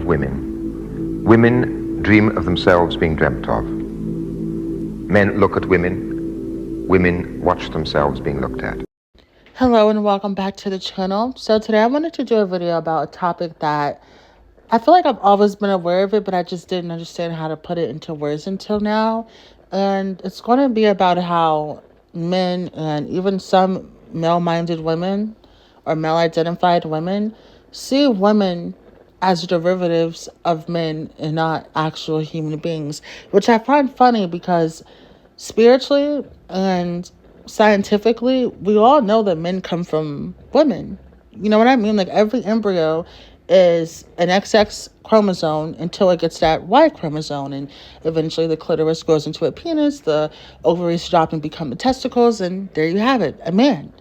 women. Women dream of themselves being dreamt of. Men look at women. Women watch themselves being looked at. Hello and welcome back to the channel. So today I wanted to do a video about a topic that I feel like I've always been aware of it, but I just didn't understand how to put it into words until now. And it's going to be about how men and even some male-minded women or male-identified women see women as derivatives of men and not actual human beings, which I find funny because spiritually and scientifically, we all know that men come from women. You know what I mean? Like every embryo is an XX chromosome until it gets that Y chromosome, and eventually the clitoris grows into a penis, the ovaries drop and become the testicles, and there you have it, a man.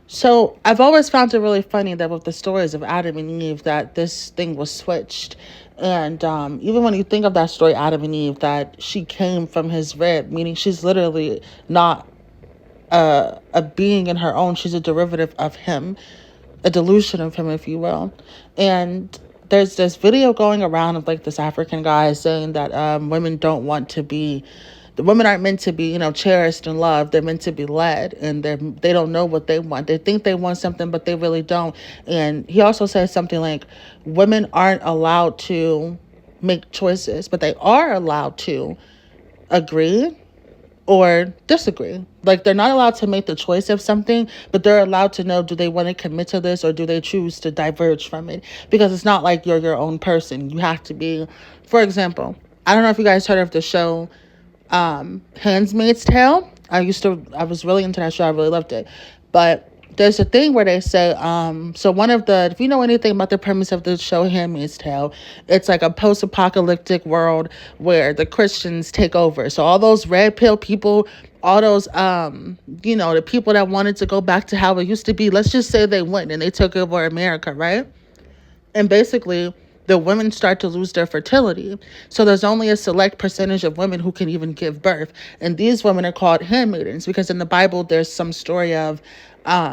So I've always found it really funny that with the stories of Adam and Eve, that this thing was switched. And even when you think of that story, Adam and Eve, that she came from his rib, meaning she's literally not a being in her own. She's a derivative of him, a delusion of him, if you will. And there's this video going around of like this African guy saying that women don't want to be, the women aren't meant to be, cherished and loved. They're meant to be led, and they don't know what they want. They think they want something, but they really don't. And he also says something like, women aren't allowed to make choices, but they are allowed to agree or disagree. Like they're not allowed to make the choice of something, but they're allowed to know, do they want to commit to this or do they choose to diverge from it? Because it's not like you're your own person. You have to be, for example, I don't know if you guys heard of the show Handmaid's Tale. I was really into that show. I really loved it. But there's a thing where they say, so if you know anything about the premise of the show Handmaid's Tale, it's like a post-apocalyptic world where the Christians take over. So all those red pill people, all those, the people that wanted to go back to how it used to be, let's just say they went and they took over America, right? And basically, the women start to lose their fertility. So there's only a select percentage of women who can even give birth. And these women are called handmaidens because in the Bible, there's some story of,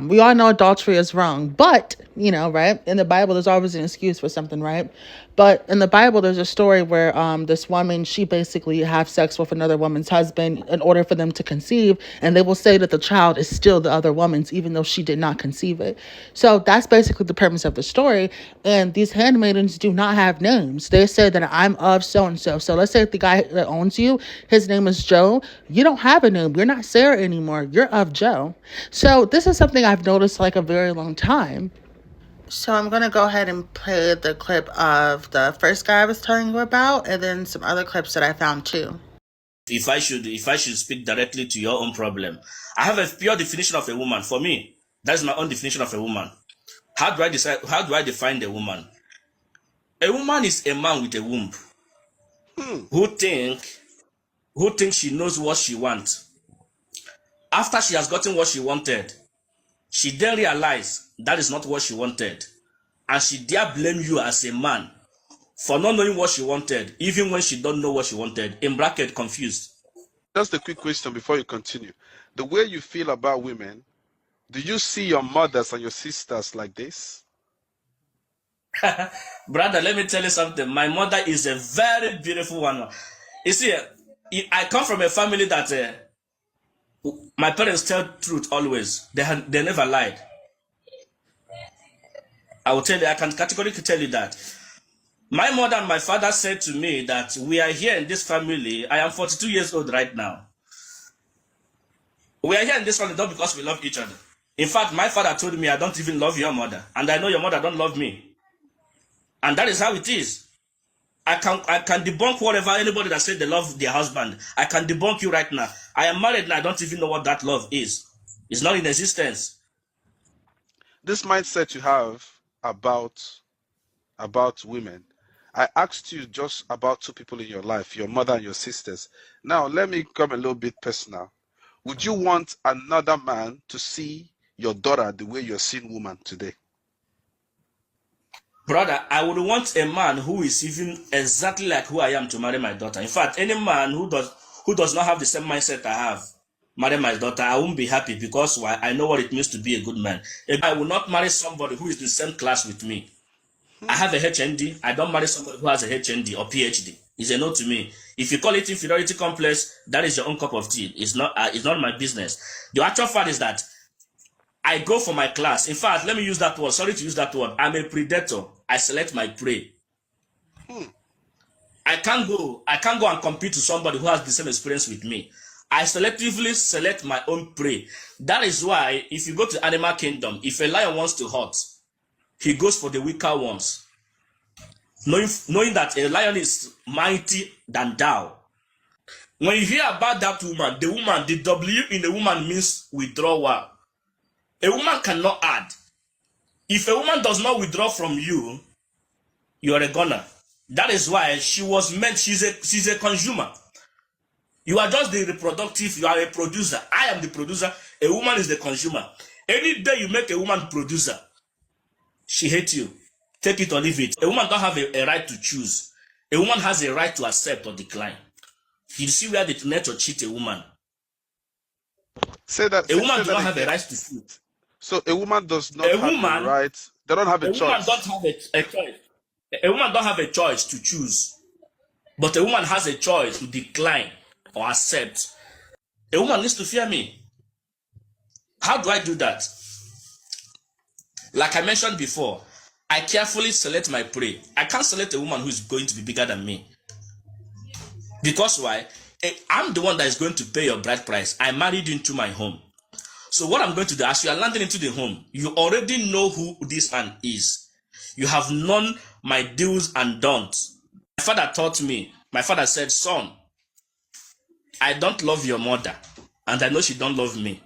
we all know adultery is wrong, but, right? In the Bible, there's always an excuse for something, right? But in the Bible, there's a story where this woman, she basically have sex with another woman's husband in order for them to conceive. And they will say that the child is still the other woman's, even though she did not conceive it. So that's basically the premise of the story. And these handmaidens do not have names. They say that I'm of so-and-so. So let's say the guy that owns you, his name is Joe. You don't have a name. You're not Sarah anymore. You're of Joe. So this is something I've noticed like a very long time. So I'm going to go ahead and play the clip of the first guy I was telling you about, and then some other clips that I found too. If I should speak directly to your own problem, I have a pure definition of a woman. For me, that's my own definition of a woman. How do I define a woman? A woman is a man with a womb who thinks she knows what she wants. After she has gotten what she wanted, she then realizes that is not what she wanted. And she dare blame you as a man for not knowing what she wanted, even when she don't know what she wanted. In bracket, confused. Just a quick question before you continue. The way you feel about women, do you see your mothers and your sisters like this? Brother, let me tell you something. My mother is a very beautiful one. You see, I come from a family that my parents tell truth always. They never lied. I can categorically tell you that. My mother and my father said to me that we are here in this family. I am 42 years old right now. We are here in this family not because we love each other. In fact, my father told me I don't even love your mother. And I know your mother don't love me. And that is how it is. I can debunk whatever anybody that said they love their husband. I can debunk you right now. I am married and I don't even know what that love is. It's not in existence. This mindset you have about women, I asked you just about two people in your life, your mother and your sisters. Now, let me come a little bit personal. Would you want another man to see your daughter the way you're seeing woman today? Brother, I would want a man who is even exactly like who I am to marry my daughter. In fact, any man who does not have the same mindset I have, marry my daughter, I won't be happy because I know what it means to be a good man. I will not marry somebody who is in the same class with me. I have a HND. I don't marry somebody who has a HND or PhD. It's a no to me. If you call it inferiority complex, that is your own cup of tea. It's not my business. The actual fact is that I go for my class. In fact, let me use that word. Sorry to use that word. I'm a predator. I select my prey. I can't go and compete with somebody who has the same experience with me. I selectively select my own prey. That is why if you go to animal kingdom, if a lion wants to hunt, he goes for the weaker ones. Knowing that a lion is mighty than thou. When you hear about that woman, the W in the woman means withdrawal. A woman cannot add. If a woman does not withdraw from you, you are a goner. That is why she was meant, she's a consumer. You are just the reproductive, you are a producer. I am the producer, a woman is the consumer. Any day you make a woman producer, she hates you. Take it or leave it. A woman don't have a right to choose. A woman has a right to accept or decline. You see where the nature cheat a woman. Say that. A woman say does that not have a again. right to choose. So a woman does not A have woman, a right. They don't have a a woman choice. don't have a choice. A woman don't have a choice to choose. But a woman has a choice to decline or accept. A woman needs to fear me. How do I do that? Like I mentioned before, I carefully select my prey. I can't select a woman who is going to be bigger than me. Because why? I'm the one that is going to pay your bride price. I married you into my home. So what I'm going to do, as you are landing into the home, you already know who this man is. You have known my do's and don'ts. My father taught me. My father said, son, I don't love your mother. And I know she don't love me.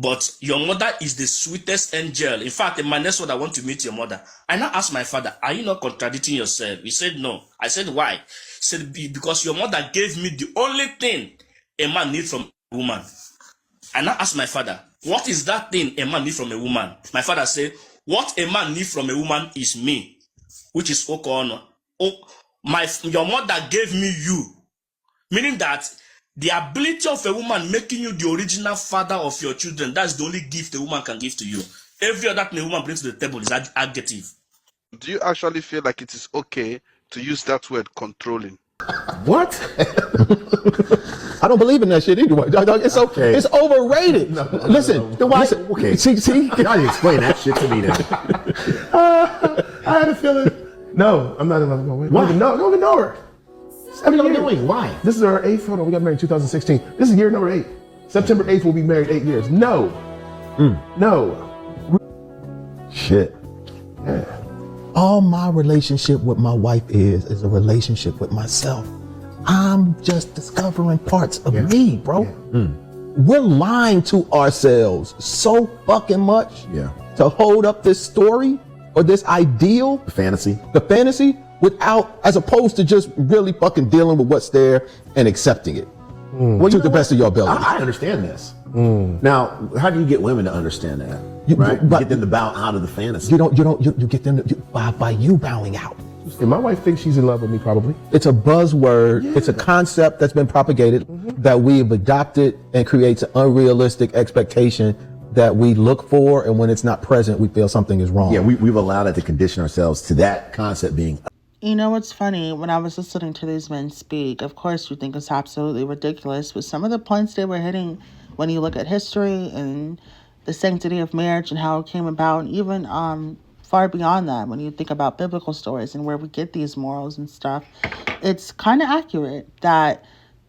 But your mother is the sweetest angel. In fact, in my next word, I want to meet your mother. I now asked my father, are you not contradicting yourself? He said, no. I said, why? He said, because your mother gave me the only thing a man needs from a woman. I now asked my father, what is that thing a man needs from a woman? My father said, what a man needs from a woman is me, which is Okono. Your mother gave me you. Meaning that the ability of a woman making you the original father of your children, that's the only gift a woman can give to you. Every other thing a woman brings to the table is adjective. Do you actually feel like it is okay to use that word controlling? What? I don't believe in that shit anyway. It's okay. It's overrated. Listen. Listen. Okay. See. Y'all explain that shit to me then. I had a feeling. No, I'm not in love with my wife. Why? Don't even know her. What are y'all doing? Why? This is our 8th. Hold on, we got married in 2016. This is year number 8. September 8th, we'll be married 8 years. No. No. Shit. Yeah. All my relationship with my wife is a relationship with myself. I'm just discovering parts of me, bro. Yeah. We're lying to ourselves so fucking much to hold up this story or this ideal, The fantasy. without, as opposed to just really fucking dealing with what's there and accepting it to the best of your ability. I understand this. Now, how do you get women to understand that? Right? but- Get them to bow out of the fantasy. You get them by you bowing out. And my wife thinks she's in love with me, probably. It's a buzzword. It's a concept that's been propagated that we have adopted and creates an unrealistic expectation that we look for, and when it's not present, we feel something is wrong. Yeah, we've allowed it to condition ourselves to that concept being. You know what's funny? When I was listening to these men speak, of course you think it's absolutely ridiculous, but some of the points they were hitting when you look at history and the sanctity of marriage and how it came about, and even far beyond that, when you think about biblical stories and where we get these morals and stuff, it's kind of accurate that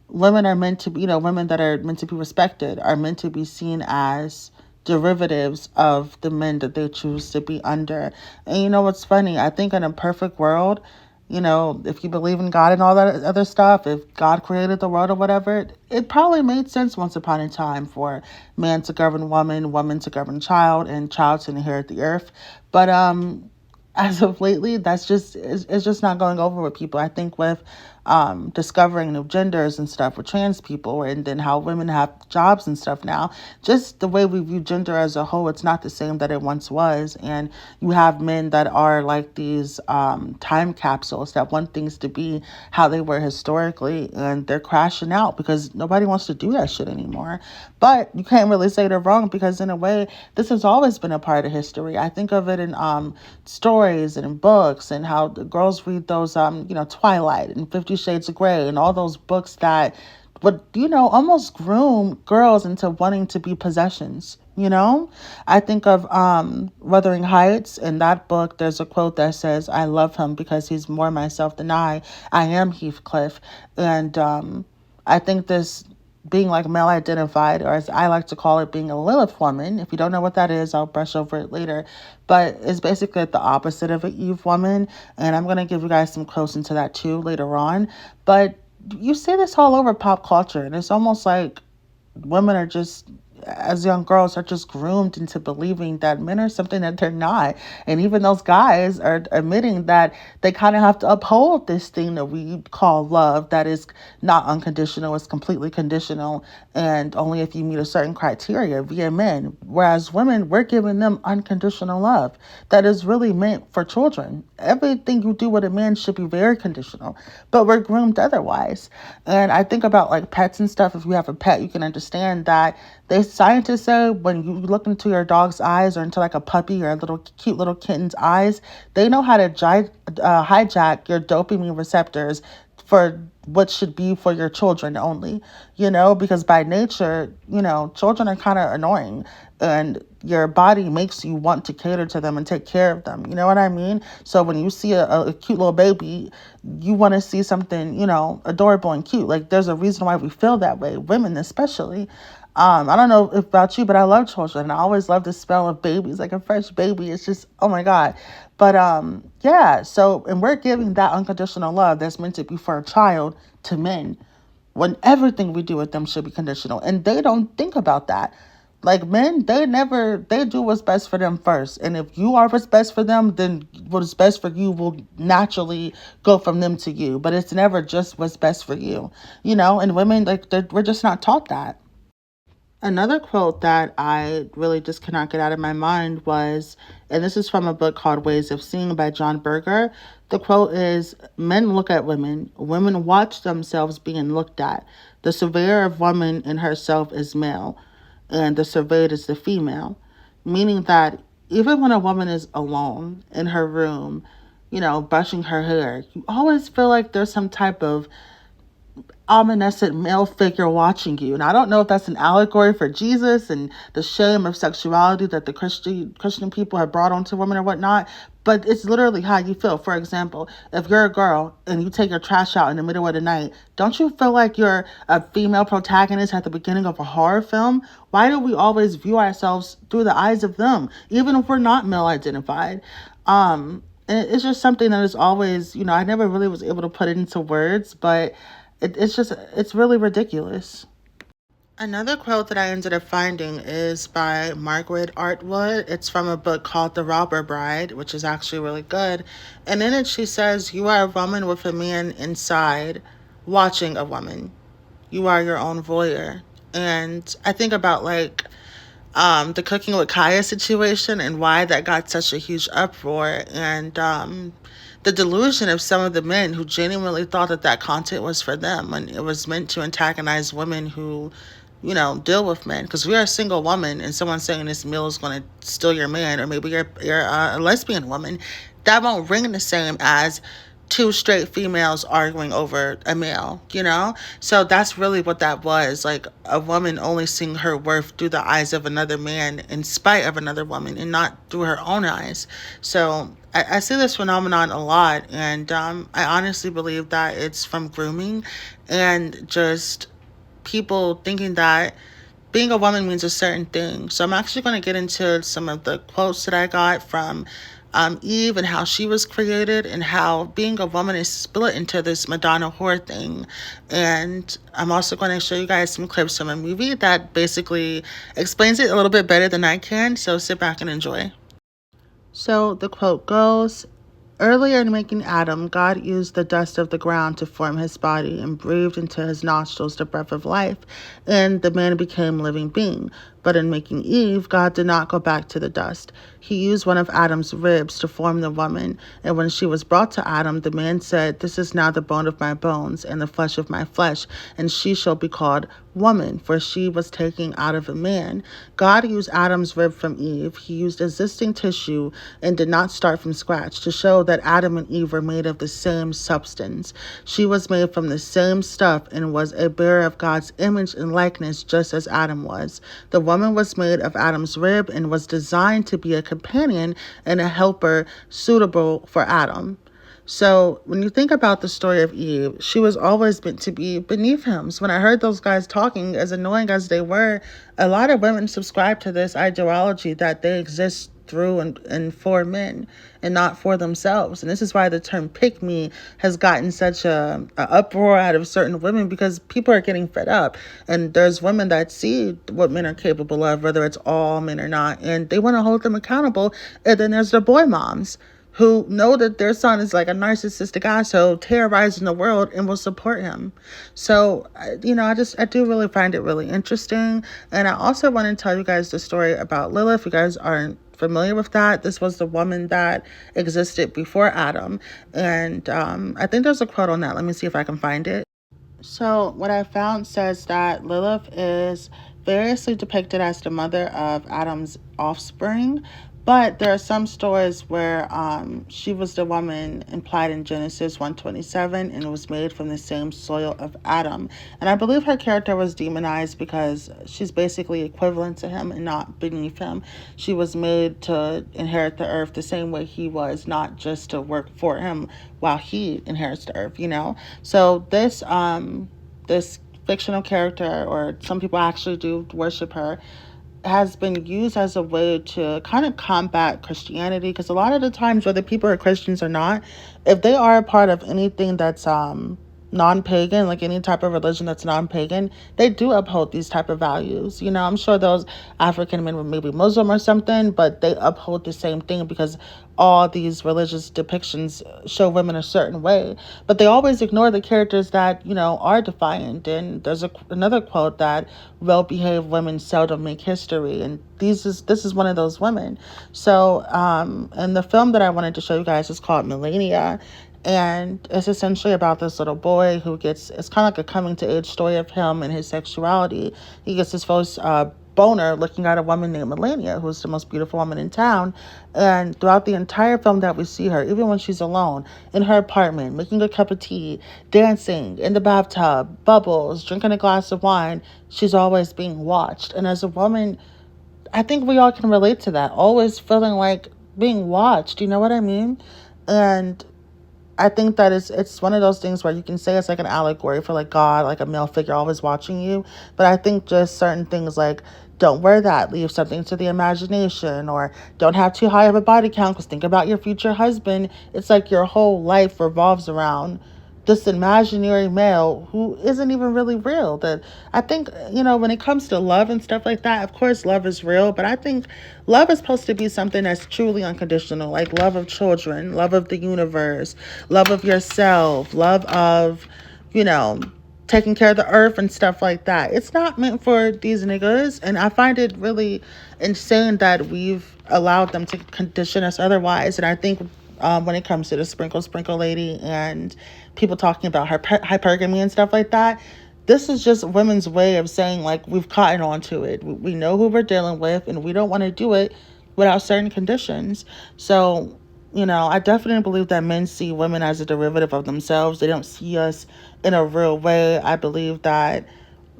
women are meant to be, women that are meant to be respected are meant to be seen as derivatives of the men that they choose to be under. And you know what's funny? I think in a perfect world, if you believe in God and all that other stuff, if God created the world or whatever, it probably made sense once upon a time for man to govern woman to govern child, and child to inherit the earth. But as of lately, it's just not going over with people. I think with discovering new genders and stuff with trans people, and then how women have jobs and stuff now, just the way we view gender as a whole, it's not the same that it once was. And you have men that are like these time capsules that want things to be how they were historically, and they're crashing out because nobody wants to do that shit anymore. But you can't really say they're wrong, because in a way, this has always been a part of history. I think of it in stories stories and in books, and how the girls read those, Twilight and 50 Shades of Grey and all those books that would, almost groom girls into wanting to be possessions. I think of Wuthering Heights. In that book, there's a quote that says, "I love him because he's more myself than I. I am Heathcliff." And I think this being like male identified, or as I like to call it, being a Lilith woman. If you don't know what that is, I'll brush over it later. But it's basically the opposite of an Eve woman. And I'm going to give you guys some quotes into that too later on. But you see this all over pop culture, and it's almost like women are just, as young girls, are just groomed into believing that men are something that they're not. And even those guys are admitting that they kind of have to uphold this thing that we call love, that is not unconditional, it's completely conditional, and only if you meet a certain criteria via men. Whereas women, we're giving them unconditional love that is really meant for children. Everything you do with a man should be very conditional, but we're groomed otherwise. And I think about like pets and stuff. If you have a pet, you can understand that scientists say when you look into your dog's eyes, or into like a puppy or a little cute little kitten's eyes, they know how to hijack your dopamine receptors for what should be for your children only, because by nature, children are kind of annoying, and your body makes you want to cater to them and take care of them. You know what I mean? So when you see a cute little baby, you want to see something, adorable and cute. Like, there's a reason why we feel that way, women especially. I don't know about you, but I love children. I always love the smell of babies, like a fresh baby. It's just, oh my God. But yeah, so, and we're giving that unconditional love that's meant to be for a child to men, when everything we do with them should be conditional. And they don't think about that. Like, men, they do what's best for them first. And if you are what's best for them, then what's best for you will naturally go from them to you. But it's never just what's best for you, and women, like, we're just not taught that. Another quote that I really just cannot get out of my mind was, and this is from a book called Ways of Seeing by John Berger. The quote is, "Men look at women. Women watch themselves being looked at. The surveyor of woman in herself is male, and the surveyed is the female." Meaning that even when a woman is alone in her room, brushing her hair, you always feel like there's some type of omniscient male figure watching you. And I don't know if that's an allegory for Jesus and the shame of sexuality that the Christian people have brought onto women or whatnot, but it's literally how you feel. For example, if you're a girl and you take your trash out in the middle of the night, don't you feel like you're a female protagonist at the beginning of a horror film? Why do we always view ourselves through the eyes of them, even if we're not male identified? And it's just something that is always, I never really was able to put it into words, but it's really ridiculous. Another quote that I ended up finding is by Margaret Atwood. It's from a book called The Robber Bride, which is actually really good. And in it, she says, "You are a woman with a man inside watching a woman. You are your own voyeur." And I think about like the Cooking with Kaya situation and why that got such a huge uproar, and the delusion of some of the men who genuinely thought that that content was for them when it was meant to antagonize women who, deal with men. Because we are a single woman, and someone saying this meal is going to steal your man, or maybe you're a lesbian woman, that won't ring the same as two straight females arguing over a male, So that's really what that was, like a woman only seeing her worth through the eyes of another man in spite of another woman, and not through her own eyes. So I see this phenomenon a lot, and I honestly believe that it's from grooming and just people thinking that being a woman means a certain thing. So I'm actually going to get into some of the quotes that I got from Eve, and how she was created, and how being a woman is split into this Madonna whore thing. And I'm also going to show you guys some clips from a movie that basically explains it a little bit better than I can. So sit back and enjoy. So the quote goes, Earlier in making Adam, God used the dust of the ground to form his body and breathed into his nostrils the breath of life, and the man became a living being. But in making Eve, God did not go back to the dust. He used one of Adam's ribs to form the woman, and when she was brought to Adam, the man said, "This is now the bone of my bones and the flesh of my flesh, and she shall be called woman, for she was taken out of a man." God used Adam's rib from Eve. He used existing tissue and did not start from scratch to show that Adam and Eve were made of the same substance. She was made from the same stuff and was a bearer of God's image and likeness, just as Adam was. The woman was made of Adam's rib and was designed to be a companion and a helper suitable for Adam. So when you think about the story of Eve, she was always meant to be beneath him. So when I heard those guys talking, as annoying as they were, a lot of women subscribe to this ideology that they exist through and for men and not for themselves. And this is why the term pick me has gotten such a uproar out of certain women, because people are getting fed up. And there's women that see what men are capable of, whether it's all men or not, and they want to hold them accountable. And then there's the boy moms who know that their son is like a narcissistic asshole terrorizing the world and will support him. So, I do really find it really interesting. And I also want to tell you guys the story about Lilith. If you guys aren't familiar with that, this was the woman that existed before Adam. And I think there's a quote on that. Let me see if I can find it. So what I found says that Lilith is variously depicted as the mother of Adam's offspring, but there are some stories where she was the woman implied in Genesis 1:27 and was made from the same soil of Adam. And I believe her character was demonized because she's basically equivalent to him and not beneath him. She was made to inherit the earth the same way he was, not just to work for him while he inherits the earth, So this fictional character, or some people actually do worship her, has been used as a way to kind of combat Christianity, because a lot of the times, whether people are Christians or not, if they are a part of anything that's non-pagan, like any type of religion that's non-pagan, they do uphold these type of values. I'm sure those African men were maybe Muslim or something, but they uphold the same thing because all these religious depictions show women a certain way. But they always ignore the characters that, are defiant. And there's another quote that well-behaved women seldom make history. And this is one of those women. So, and the film that I wanted to show you guys is called Melania. And it's essentially about this little boy who it's kind of like a coming to age story of him and his sexuality. He gets his first boner looking at a woman named Melania, who's the most beautiful woman in town. And throughout the entire film that we see her, even when she's alone in her apartment, making a cup of tea, dancing in the bathtub, bubbles, drinking a glass of wine, she's always being watched. And as a woman, I think we all can relate to that, always feeling like being watched, you know what I mean? And I think that it's one of those things where you can say it's like an allegory for like God, like a male figure always watching you. But I think just certain things like don't wear that, leave something to the imagination, or don't have too high of a body count because think about your future husband. It's like your whole life revolves around this imaginary male who isn't even really real. That I think, when it comes to love and stuff like that, of course love is real, but I think love is supposed to be something that's truly unconditional, like love of children, love of the universe, love of yourself, love of, taking care of the earth and stuff like that. It's not meant for these niggas, and I find it really insane that we've allowed them to condition us otherwise. And I think when it comes to the sprinkle lady and people talking about her hypergamy and stuff like that, this is just women's way of saying like we've cottoned onto it. We know who we're dealing with, and we don't want to do it without certain conditions. So, I definitely believe that men see women as a derivative of themselves. They don't see us in a real way. I believe that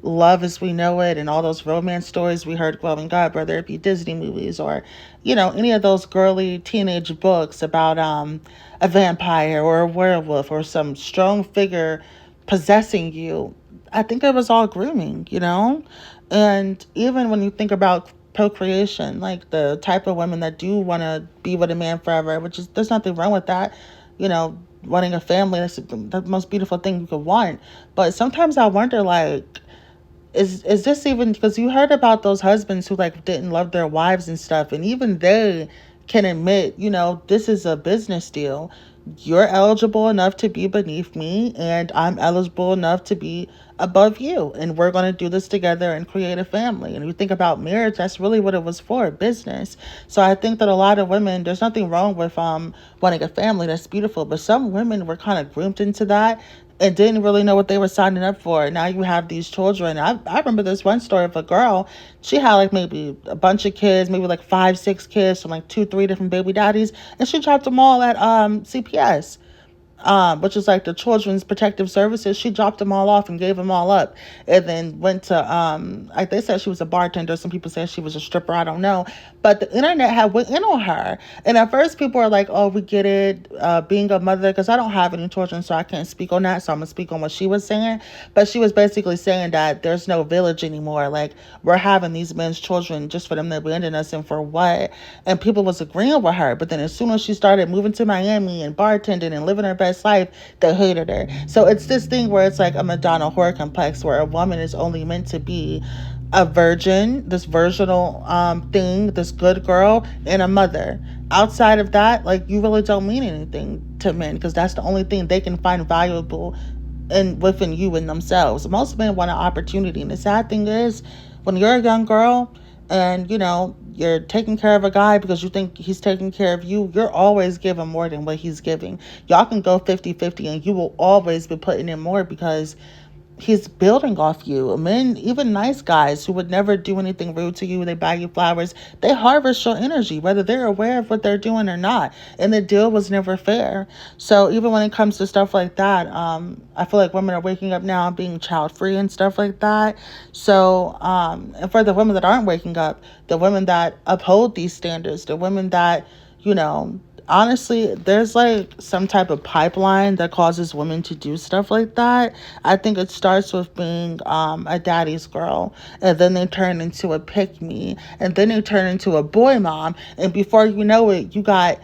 love as we know it and all those romance stories we heard growing up, whether it be Disney movies or, any of those girly teenage books about a vampire or a werewolf or some strong figure possessing you, I think it was all grooming, And even when you think about procreation, like the type of women that do want to be with a man forever, which is, there's nothing wrong with that, wanting a family, that's the most beautiful thing you could want. But sometimes I wonder, like, is this even, because you heard about those husbands who like didn't love their wives and stuff, and even they can admit, this is a business deal. You're eligible enough to be beneath me, and I'm eligible enough to be above you. And we're going to do this together and create a family. And you think about marriage, that's really what it was for, business. So I think that a lot of women, there's nothing wrong with wanting a family. That's beautiful. But some women were kind of groomed into that and didn't really know what they were signing up for. Now you have these children. I remember this one story of a girl. She had like maybe a bunch of kids, maybe like 5, 6 kids from like 2, 3 different baby daddies, and she dropped them all at CPS, which is like the Children's Protective Services. She dropped them all off and gave them all up, and then went to like they said she was a bartender. Some people say she was a stripper. I don't know, but the internet had went in on her. And at first, people are like, "Oh, we get it, being a mother," because I don't have any children, so I can't speak on that. So I'm gonna speak on what she was saying. But she was basically saying that there's no village anymore. Like we're having these men's children just for them to abandon us, and for what? And people was agreeing with her. But then as soon as she started moving to Miami and bartending and living her best life, they hated her. So it's this thing where it's like a Madonna whore complex, where a woman is only meant to be a virgin, this virginal thing, this good girl, and a mother. Outside of that, like you really don't mean anything to men, because that's the only thing they can find valuable and within you and themselves. Most men want an opportunity. And the sad thing is, when you're a young girl and you're taking care of a guy because you think he's taking care of you, you're always giving more than what he's giving. Y'all can go 50-50 and you will always be putting in more because he's building off you. Men, even nice guys who would never do anything rude to you, they buy you flowers, they harvest your energy, whether they're aware of what they're doing or not. And the deal was never fair. So even when it comes to stuff like that, I feel like women are waking up now and being child free and stuff like that. So, and for the women that aren't waking up, the women that uphold these standards, the women that, honestly, there's like some type of pipeline that causes women to do stuff like that. I think it starts with being a daddy's girl, and then they turn into a pick me, and then they turn into a boy mom, and before you know it, you got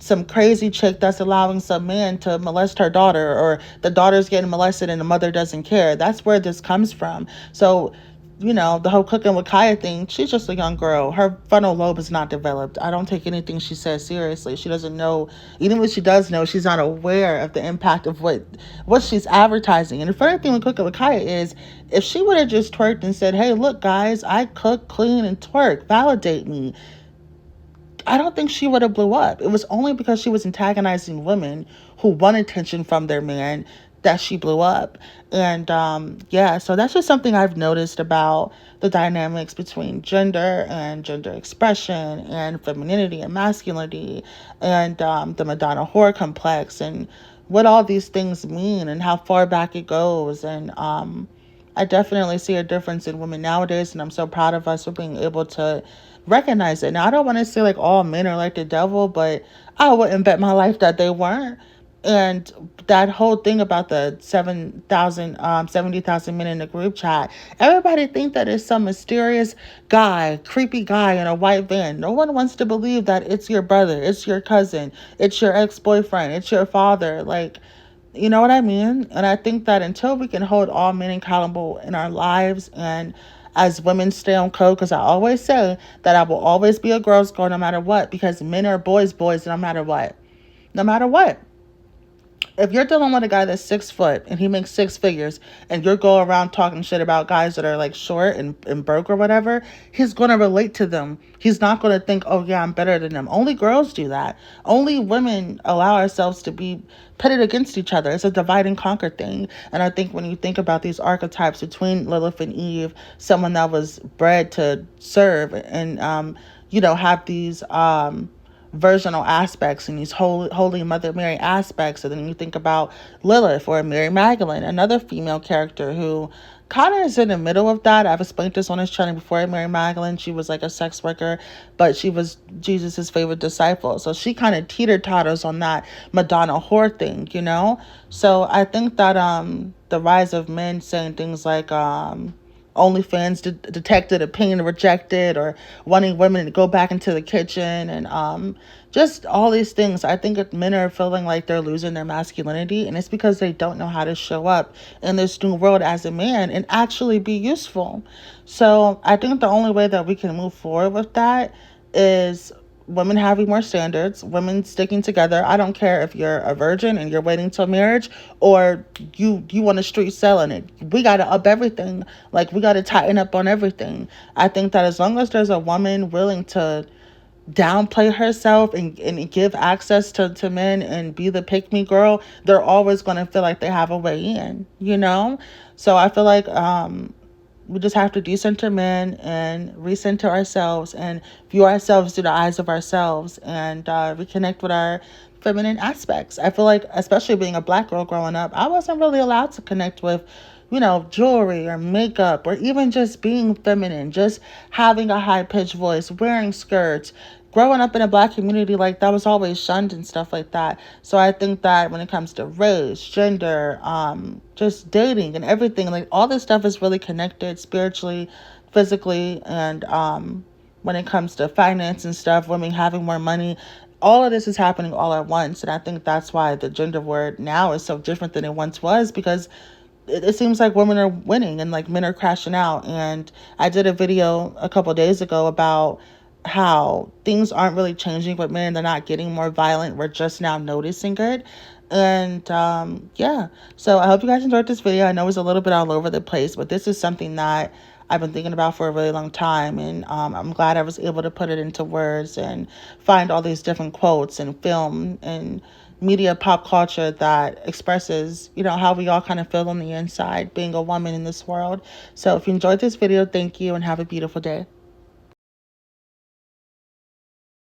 some crazy chick that's allowing some man to molest her daughter, or the daughter's getting molested and the mother doesn't care. That's where this comes from. So the whole cooking with Kaya thing, she's just a young girl. Her frontal lobe is not developed. I don't take anything she says seriously. She doesn't know, even what she does know, she's not aware of the impact of what she's advertising. And the funny thing with cooking with Kaya is, if she would have just twerked and said, "Hey, look, guys, I cook, clean, and twerk, validate me," I don't think she would have blew up. It was only because she was antagonizing women who want attention from their man that she blew up. And yeah, so that's just something I've noticed about the dynamics between gender and gender expression and femininity and masculinity, and the Madonna whore complex, and what all these things mean and how far back it goes. And I definitely see a difference in women nowadays, and I'm so proud of us for being able to recognize it. Now, I don't want to say like all men are like the devil, but I wouldn't bet my life that they weren't. And that whole thing about the 70,000 men in the group chat, everybody think that it's some mysterious guy, creepy guy in a white van. No one wants to believe that it's your brother, it's your cousin, it's your ex-boyfriend, it's your father. Like, you know what I mean? And I think that until we can hold all men accountable in our lives, and as women stay on code, because I always say that I will always be a girl's girl no matter what, because men are boys' boys no matter what. No matter what. If you're dealing with a guy that's 6 foot and he makes 6 figures, and you're going around talking shit about guys that are like short and broke or whatever, he's going to relate to them. He's not going to think, "Oh yeah, I'm better than them." Only girls do that. Only women allow ourselves to be pitted against each other. It's a divide and conquer thing. And I think when you think about these archetypes between Lilith and Eve, someone that was bred to serve and have these virginal aspects and these holy Mother Mary aspects. And then you think about Lilith or Mary Magdalene, another female character who kind of is in the middle of that. I've explained this on this channel before. Mary Magdalene, she was like a sex worker, but she was Jesus's favorite disciple. So she kind of teeter-totters on that Madonna whore thing, So I think that the rise of men saying things like OnlyFans detected, opinion rejected, or wanting women to go back into the kitchen, and just all these things. I think that men are feeling like they're losing their masculinity, and it's because they don't know how to show up in this new world as a man and actually be useful. So I think the only way that we can move forward with that is women having more standards, women sticking together. I don't care if you're a virgin and you're waiting till marriage, or you want to street selling it. We got to up everything. Like, we got to tighten up on everything. I think that as long as there's a woman willing to downplay herself and give access to men and be the pick me girl, they're always going to feel like they have a way in, you know? So I feel like we just have to decenter men and recenter ourselves and view ourselves through the eyes of ourselves, and reconnect with our feminine aspects. I feel like, especially being a black girl growing up, I wasn't really allowed to connect with, jewelry or makeup, or even just being feminine, just having a high pitched voice, wearing skirts. Growing up in a black community, like, that was always shunned and stuff like that. So I think that when it comes to race, gender, just dating and everything, like, all this stuff is really connected spiritually, physically, and when it comes to finance and stuff, women having more money, all of this is happening all at once. And I think that's why the gender word now is so different than it once was, because it seems like women are winning and like men are crashing out. And I did a video a couple of days ago about how things aren't really changing with men. They're not getting more violent. We're just now noticing it. And yeah, so I hope you guys enjoyed this video. I know it was a little bit all over the place, but this is something that I've been thinking about for a really long time. And I'm glad I was able to put it into words and find all these different quotes and film and media, pop culture that expresses, how we all kind of feel on the inside being a woman in this world. So if you enjoyed this video, thank you and have a beautiful day.